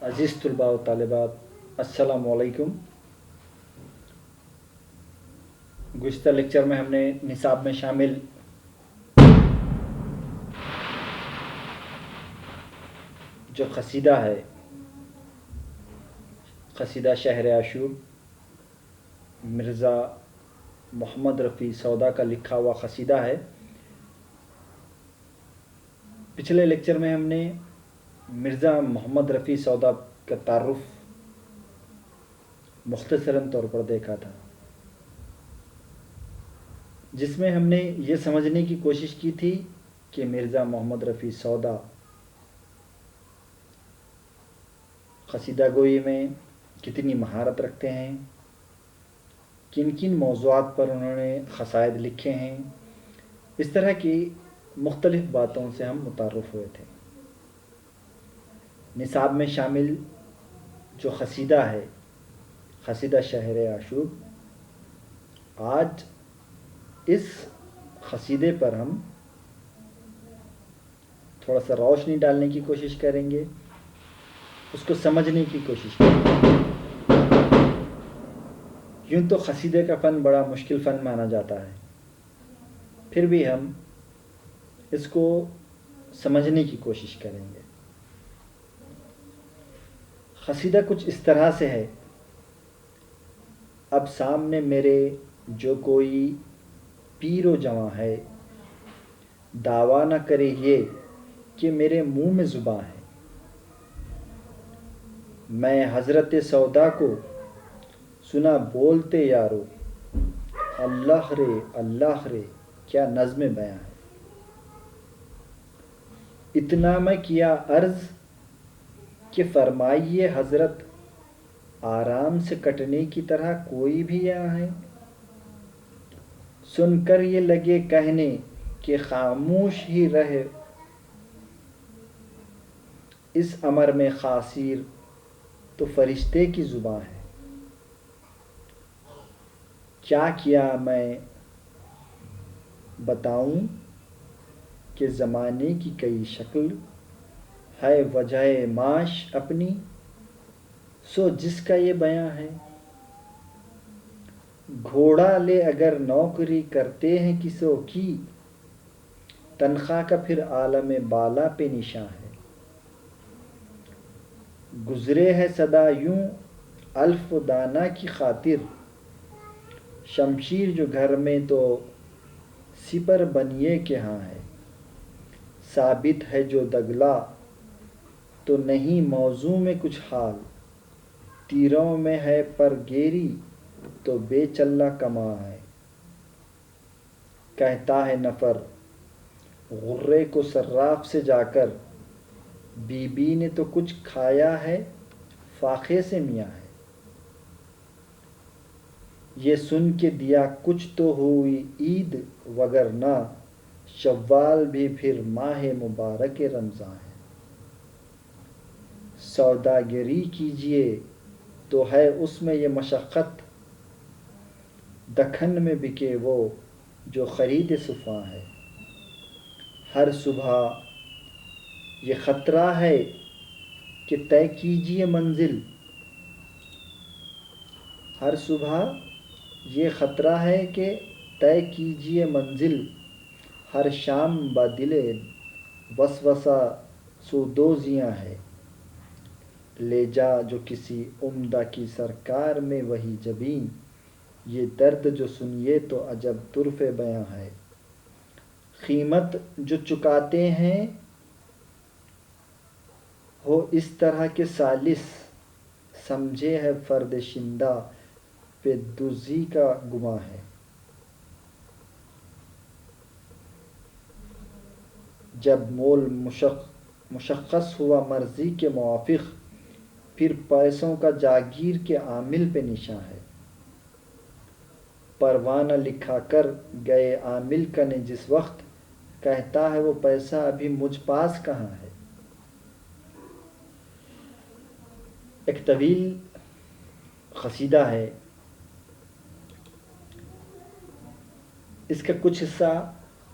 عزیز طلباء و طالبات، السلام علیکم۔ گزشتہ لیکچر میں ہم نے نصاب میں شامل جو قصیدہ ہے، قصیدہ شہر عاشور، مرزا محمد رفیع سودا کا لکھا ہوا قصیدہ ہے۔ پچھلے لیکچر میں ہم نے مرزا محمد رفیع سودا کا تعارف مختصراً طور پر دیکھا تھا، جس میں ہم نے یہ سمجھنے کی کوشش کی تھی کہ مرزا محمد رفیع سودا قصیدہ گوئی میں کتنی مہارت رکھتے ہیں، کن کن موضوعات پر انہوں نے قصائد لکھے ہیں۔ اس طرح کی مختلف باتوں سے ہم متعارف ہوئے تھے۔ نصاب میں شامل جو قصیدہ ہے، قصیدہ شہر عاشور، آج اس قصیدے پر ہم تھوڑا سا روشنی ڈالنے کی کوشش کریں گے، اس کو سمجھنے کی کوشش کریں گے۔ یوں تو قصیدے کا فن بڑا مشکل فن مانا جاتا ہے، پھر بھی ہم اس کو سمجھنے کی کوشش کریں گے۔ قصیدہ کچھ اس طرح سے ہے: اب سامنے میرے جو کوئی پیر و جواں ہے، دعویٰ نہ کرے یہ کہ میرے منہ میں زباں ہے۔ میں حضرت سودا کو سنا بولتے یارو، اللہ رے کیا نظم بیاں ہے۔ اتنا میں کیا عرض کہ فرمائیے حضرت، آرام سے کٹنے کی طرح کوئی بھی یہاں ہے۔ سن کر یہ لگے کہنے کہ خاموش ہی رہے، اس امر میں قاصر تو فرشتے کی زباں ہے۔ کیا کیا میں بتاؤں کہ زمانے کی کئی شکل ہے وجہ معاش اپنی، سو جس کا یہ بیاں ہے۔ گھوڑا لے اگر نوکری کرتے ہیں کسوں کی، تنخواہ کا پھر عالم بالا پہ نشاں ہے۔ گزرے ہے صدا یوں الف دانہ کی خاطر، شمشیر جو گھر میں تو سپر بنیے کے ہاں ہے۔ ثابت ہے جو دگلا تو نہیں موضوع میں کچھ حال، تیروں میں ہے پر گیری تو بے چلہ کماں ہے۔ کہتا ہے نفر غرے کو صراف سے جا کر، بی بی نے تو کچھ کھایا ہے فاقے سے میاں ہے۔ یہ سن کے دیا کچھ تو ہوئی عید، وگرنہ شوال بھی پھر ماہ مبارک رمضان ہے۔ سوداگری کیجئے تو ہے اس میں یہ مشقت، دکھن میں بکے وہ جو خرید صفاں ہے۔ ہر صبح یہ خطرہ ہے کہ طے کیجئے منزل، ہر صبح یہ خطرہ ہے کہ طے کیجئے منزل، ہر شام بدل وسوسہ سودوزیاں ہے۔ لے جا جو کسی عمدہ کی سرکار میں وہی جبین، یہ درد جو سنیے تو عجب طرف بیاں ہے۔ قیمت جو چکاتے ہیں ہو اس طرح کے سالس، سمجھے ہے فرد شندہ پہ دزی کا گماں ہے۔ جب مول مشخص ہوا مرضی کے موافق، پھر پیسوں کا جاگیر کے عامل پہ نشاں ہے۔ پروانہ لکھا کر گئے عامل کا نے جس وقت، کہتا ہے وہ پیسہ ابھی مجھ پاس کہاں ہے۔ ایک طویل قصیدہ ہے، اس کا کچھ حصہ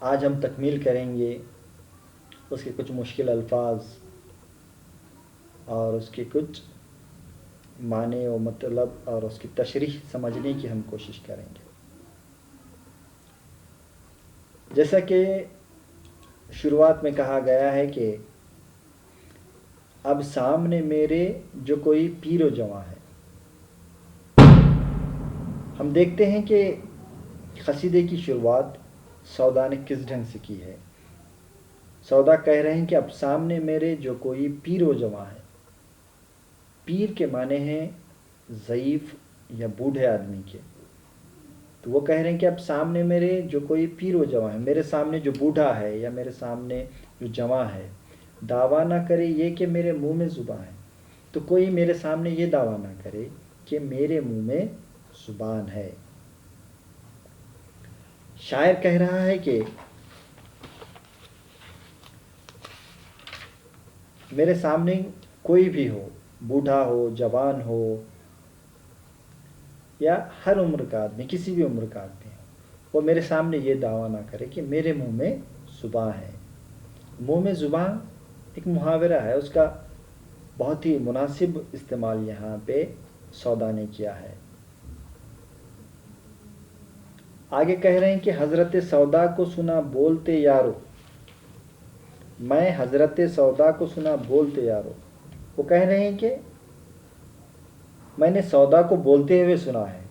آج ہم تکمیل کریں گے، اس کے کچھ مشکل الفاظ اور اس کے کچھ معنی و مطلب اور اس کی تشریح سمجھنے کی ہم کوشش کریں گے. جیسا کہ شروعات میں کہا گیا ہے کہ اب سامنے میرے جو کوئی پیر و جواں ہے. ہم دیکھتے ہیں کہ قصیدے کی شروعات سودا نے کس ڈھنگ سے کی ہے. سودا کہہ رہے ہیں کہ اب سامنے میرے جو کوئی پیر و جواں ہے. پیر کے معنی ہیں ضعیف یا بوڑھے آدمی کے. تو وہ کہہ رہے ہیں کہ اب سامنے میرے جو کوئی پیر و جواں ہے، میرے سامنے جو بوڑھا ہے یا میرے سامنے جو جواں ہے، دعویٰ نہ کرے یہ کہ میرے منہ میں زبان ہے. تو کوئی میرے سامنے یہ دعویٰ نہ کرے کہ میرے منہ میں زبان ہے. شاعر کہہ رہا ہے کہ میرے سامنے کوئی بھی ہو، بوڑھا ہو، جوان ہو یا ہر عمر کا آدمی، کسی بھی عمر کا آدمی ہو، وہ میرے سامنے یہ دعویٰ نہ کرے کہ میرے منہ میں زبان ہے. منہ میں زبان ایک محاورہ ہے، اس کا بہت ہی مناسب استعمال یہاں پہ سودا نے کیا ہے. آگے کہہ رہے ہیں کہ حضرت سودا کو سنا بولتے یارو، میں حضرت سودا کو سنا بولتے یارو. وہ کہہ رہے ہیں کہ میں نے سودا کو بولتے ہوئے سنا ہے.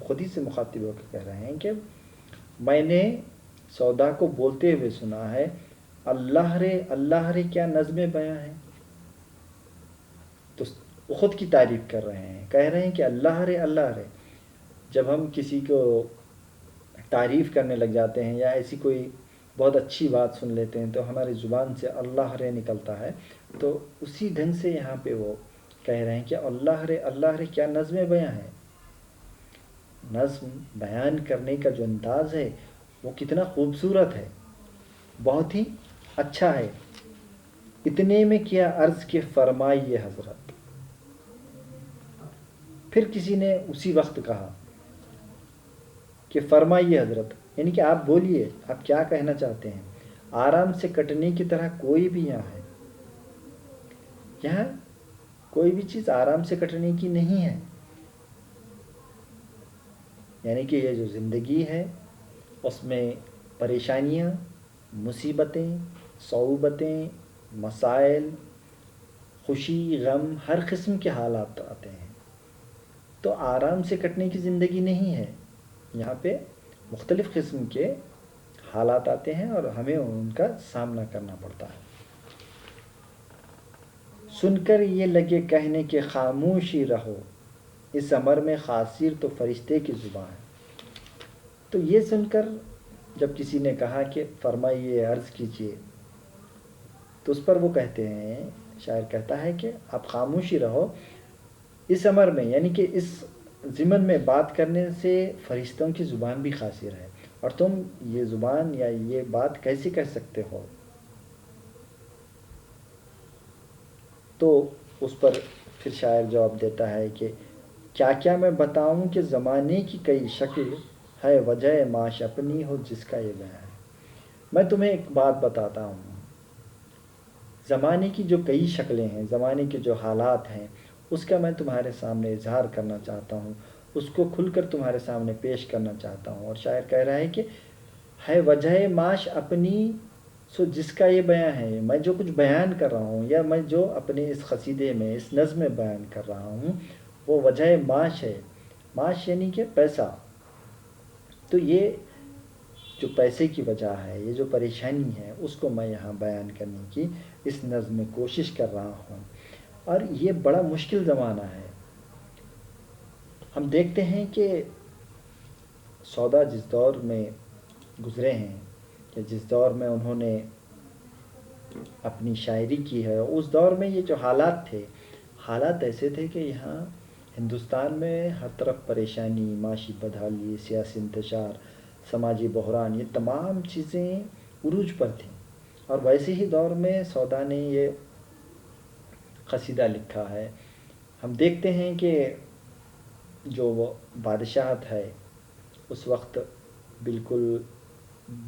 خود ہی سے مخاطب ہو کے کہہ رہے ہیں کہ میں نے سودا کو بولتے ہوئے سنا ہے. اللہ رے کیا نظم بیاں ہے. تو وہ خود کی تعریف کر رہے ہیں، کہہ رہے ہیں کہ اللہ رے. جب ہم کسی کو تعریف کرنے لگ جاتے ہیں یا ایسی کوئی بہت اچھی بات سن لیتے ہیں تو ہماری زبان سے اللہ رے نکلتا ہے. تو اسی ڈھنگ سے یہاں پہ وہ کہہ رہے ہیں کہ اللہ رے کیا نظم بیاں ہے. نظم بیان کرنے کا جو انداز ہے وہ کتنا خوبصورت ہے، بہت ہی اچھا ہے. اتنے میں کیا عرض کے فرمائیے حضرت. پھر کسی نے اسی وقت کہا کہ فرمائیے حضرت، یعنی کہ آپ بولیے، آپ کیا کہنا چاہتے ہیں. آرام سے کٹنے کی طرح کوئی بھی یہاں ہے. یہاں کوئی بھی چیز آرام سے کٹنے کی نہیں ہے. یعنی کہ یہ جو زندگی ہے اس میں پریشانیاں، مصیبتیں، صعوبتیں، مسائل، خوشی، غم، ہر قسم کے حالات آتے ہیں. تو آرام سے کٹنے کی زندگی نہیں ہے. یہاں پہ مختلف قسم کے حالات آتے ہیں اور ہمیں ان کا سامنا کرنا پڑتا ہے. سن کر یہ لگے کہنے کے خاموشی رہو، اس امر میں خاصیر تو فرشتے کی زبان ہے. تو یہ سن کر جب کسی نے کہا کہ فرمائیے، عرض کیجیے، تو اس پر وہ کہتے ہیں، شاعر کہتا ہے کہ آپ خاموشی رہو اس امر میں، یعنی کہ اس ضمن میں بات کرنے سے فرشتوں کی زبان بھی قاصر ہے، اور تم یہ زبان یا یہ بات کیسے کہہ سکتے ہو. تو اس پر پھر شاعر جواب دیتا ہے کہ کیا میں بتاؤں کہ زمانے کی کئی شکل ہے، وجہ معاش اپنی ہو جس کا یہ بیان ہے. میں تمہیں ایک بات بتاتا ہوں، زمانے کی جو کئی شکلیں ہیں، زمانے کے جو حالات ہیں، اس کا میں تمہارے سامنے اظہار کرنا چاہتا ہوں، اس کو کھل کر تمہارے سامنے پیش کرنا چاہتا ہوں. اور شاعر کہہ رہا ہے کہ ہے وجہ معاش اپنی سو جس کا یہ بیان ہے. میں جو کچھ بیان کر رہا ہوں یا میں جو اپنے اس قصیدے میں، اس نظم میں بیان کر رہا ہوں، وہ وجہ معاش ہے. معاش یعنی کہ پیسہ. تو یہ جو پیسے کی وجہ ہے، یہ جو پریشانی ہے، اس کو میں یہاں بیان کرنے کی اس نظم میں کوشش کر رہا ہوں. اور یہ بڑا مشکل زمانہ ہے. ہم دیکھتے ہیں کہ سودا جس دور میں گزرے ہیں یا جس دور میں انہوں نے اپنی شاعری کی ہے، اس دور میں یہ جو حالات تھے، حالات ایسے تھے کہ یہاں ہندوستان میں ہر طرف پریشانی، معاشی بدحالی، سیاسی انتشار، سماجی بحران، یہ تمام چیزیں عروج پر تھیں. اور ویسے ہی دور میں سودا نے یہ قصیدہ لکھا ہے. ہم دیکھتے ہیں کہ جو وہ بادشاہت ہے اس وقت بالکل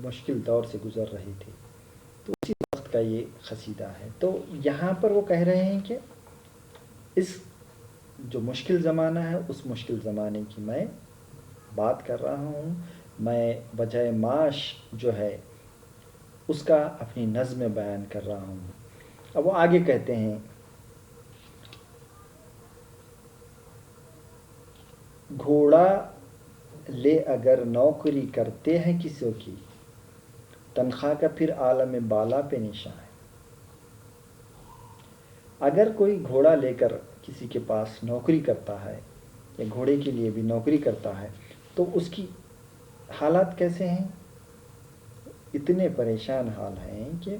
مشکل دور سے گزر رہی تھی. تو اسی وقت کا یہ قصیدہ ہے. تو یہاں پر وہ کہہ رہے ہیں کہ اس جو مشکل زمانہ ہے اس مشکل زمانے کی میں بات کر رہا ہوں. میں بجائے معاش جو ہے اس کا اپنی نظم بیان کر رہا ہوں. اب وہ آگے کہتے ہیں گھوڑا لے اگر نوکری کرتے ہیں کسی کی تنخواہ کا پھر عالم بالا پہ نشان ہے. اگر کوئی گھوڑا لے کر کسی کے پاس نوکری کرتا ہے یا گھوڑے کے لیے بھی نوکری کرتا ہے تو اس کی حالات کیسے ہیں؟ اتنے پریشان حال ہیں کہ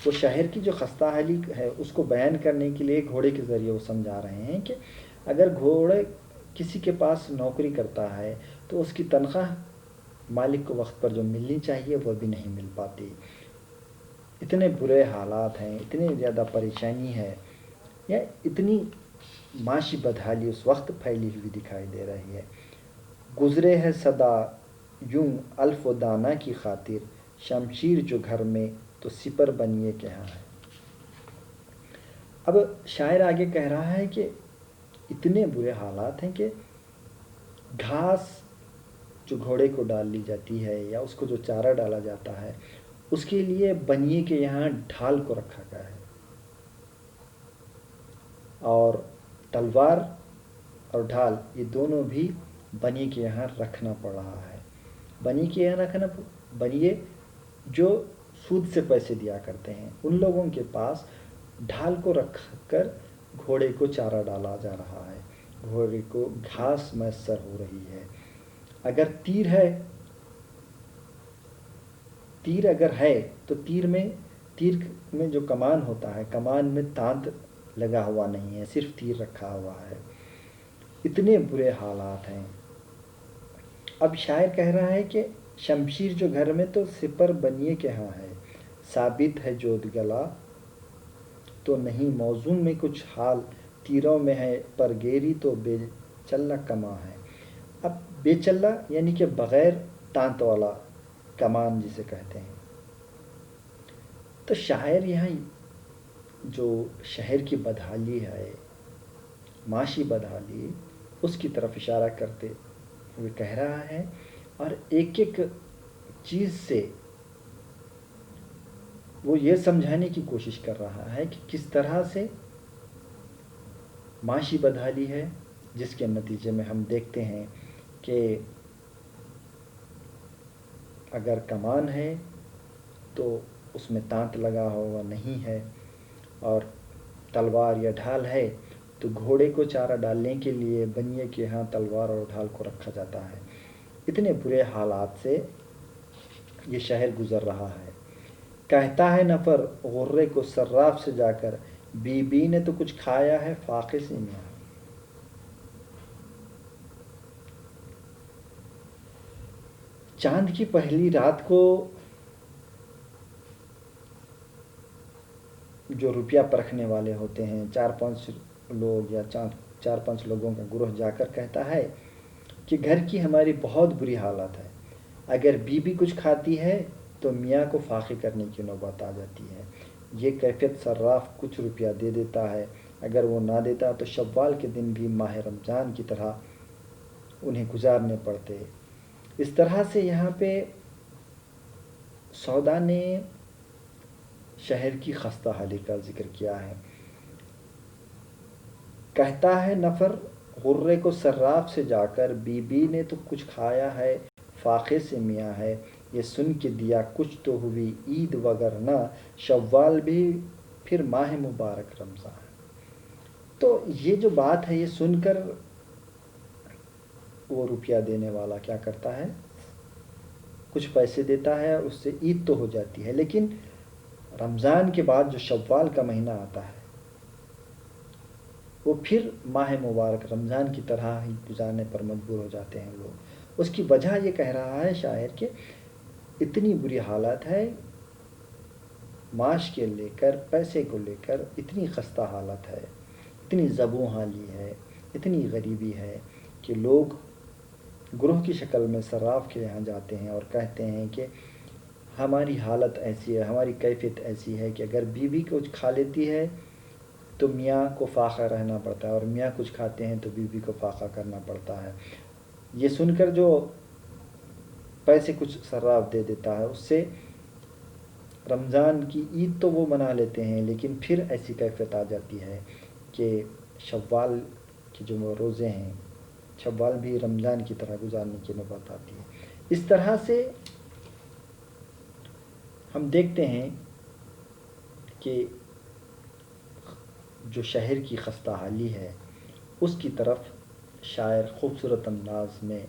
وہ شہر کی جو خستہ حالی ہے اس کو بیان کرنے کے لیے گھوڑے کے ذریعے وہ سمجھا رہے ہیں کہ اگر گھوڑے کسی کے پاس نوکری کرتا ہے تو اس کی تنخواہ مالک کو وقت پر جو ملنی چاہیے وہ بھی نہیں مل پاتی. اتنے برے حالات ہیں، اتنی زیادہ پریشانی ہے، یا اتنی معاشی بدحالی اس وقت پھیلی ہوئی دکھائی دے رہی ہے. گزرے ہے صدا یوں الف و دانہ کی خاطر شمشیر جو گھر میں تو سپر بنیے کے ہاں ہے. اب شاعر آگے کہہ رہا ہے کہ اتنے برے حالات ہیں کہ گھاس جو گھوڑے کو ڈال لی جاتی ہے یا اس کو جو چارہ ڈالا جاتا ہے اس کے لیے بنیے کے یہاں ڈھال کو رکھا گیا ہے، اور تلوار اور ڈھال یہ دونوں بھی بنی کے یہاں رکھنا پڑ رہا ہے. بنی کے یہاں رکھنا بنیے جو سود سے پیسے دیا کرتے ہیں ان لوگوں کے پاس ڈھال کو رکھ کر گھوڑے کو چارہ ڈالا جا رہا ہے، گھوڑے کو گھاس میسر ہو رہی ہے. اگر تیر اگر ہے تو تیر میں جو کمان ہوتا ہے کمان میں تانت لگا ہوا نہیں ہے، صرف تیر رکھا ہوا ہے. اتنے برے حالات ہیں. اب شاعر کہہ رہا ہے کہ شمشیر جو گھر میں تو سپر بنیے کے ہاں ہے، ثابت ہے جود گلا تو نہیں موزوں میں کچھ حال، تیروں میں ہے پر گیری تو بے چلہ کماں ہے. اب بے چلہ یعنی کہ بغیر تانت والا کمان جسے کہتے ہیں. تو شاعر یہاں جو شہر کی بدحالی ہے، معاشی بدحالی، اس کی طرف اشارہ کرتے ہوئے کہہ رہا ہے اور ایک ایک چیز سے وہ یہ سمجھانے کی کوشش کر رہا ہے کہ کس طرح سے معاشی بدحالی ہے، جس کے نتیجے میں ہم دیکھتے ہیں کہ اگر کمان ہے تو اس میں تانت لگا ہوا نہیں ہے، اور تلوار یا ڈھال ہے تو گھوڑے کو چارہ ڈالنے کے لیے بنیے کے ہاں تلوار اور ڈھال کو رکھا جاتا ہے. اتنے برے حالات سے یہ شہر گزر رہا ہے. کہتا ہے نفر غرے کو صراف سے جا کر بی بی نے تو کچھ کھایا ہے فاقے سے میاں. چاند کی پہلی رات کو جو روپیہ پرکھنے والے ہوتے ہیں 4-5 لوگ یا 4-5 لوگوں کا گروہ جا کر کہتا ہے کہ گھر کی ہماری بہت بری حالت ہے، اگر بیوی کچھ کھاتی ہے تو میاں کو فاقے کرنے کی نوبت آ جاتی ہے. یہ کیفیت صراف کچھ روپیہ دے دیتا ہے، اگر وہ نہ دیتا تو شوال کے دن بھی ماہ رمضان کی طرح انہیں گزارنے پڑتے. اس طرح سے یہاں پہ سودا نے شہر کی خستہ حالی کا ذکر کیا ہے. کہتا ہے نفر غرے کو صراف سے جا کر بی بی نے تو کچھ کھایا ہے فاقے سے میاں ہے. یہ سن کے دیا کچھ تو ہوئی عید وگرنہ شوال بھی پھر ماہ مبارک رمضان. تو یہ جو بات ہے یہ سن کر وہ روپیہ دینے والا کیا کرتا ہے، کچھ پیسے دیتا ہے اور اس سے عید تو ہو جاتی ہے، لیکن رمضان کے بعد جو شوال کا مہینہ آتا ہے وہ پھر ماہ مبارک رمضان کی طرح ہی گزارنے پر مجبور ہو جاتے ہیں لوگ. اس کی وجہ یہ کہہ رہا ہے شاعر کہ اتنی بری حالت ہے معاش کے لے کر، پیسے کو لے کر اتنی خستہ حالت ہے، اتنی زبوں حالی ہے، اتنی غریبی ہے کہ لوگ گروہ کی شکل میں صراف کے یہاں جاتے ہیں اور کہتے ہیں کہ ہماری حالت ایسی ہے، ہماری کیفیت ایسی ہے کہ اگر بیوی کچھ کھا لیتی ہے تو میاں کو فاقہ رہنا پڑتا ہے، اور میاں کچھ کھاتے ہیں تو بیوی کو فاقہ کرنا پڑتا ہے۔ یہ سن کر جو پیسے کچھ صراف دے دیتا ہے، اس سے رمضان کی عید تو وہ منا لیتے ہیں، لیکن پھر ایسی کیفیت آ جاتی ہے کہ شوال کے جو روزے ہیں، شوال بھی رمضان کی طرح گزارنے کی نوبت آتی ہے۔ اس طرح سے ہم دیکھتے ہیں کہ جو شہر کی خستہ حالی ہے، اس کی طرف شاعر خوبصورت انداز میں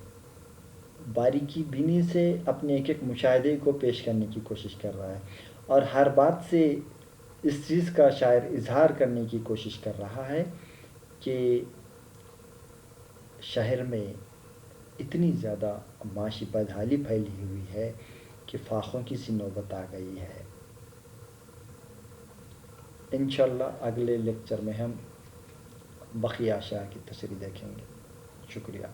باریکی بینی سے اپنے ایک ایک مشاہدے کو پیش کرنے کی کوشش کر رہا ہے، اور ہر بات سے اس چیز کا شاعر اظہار کرنے کی کوشش کر رہا ہے کہ شہر میں اتنی زیادہ معاشی بدحالی پھیلی ہوئی ہے کہ فاقوں کی سی نوبت آ گئی ہے۔ انشاءاللہ اگلے لیکچر میں ہم بقیہ اشعار کی تشریح دیکھیں گے۔ شکریہ۔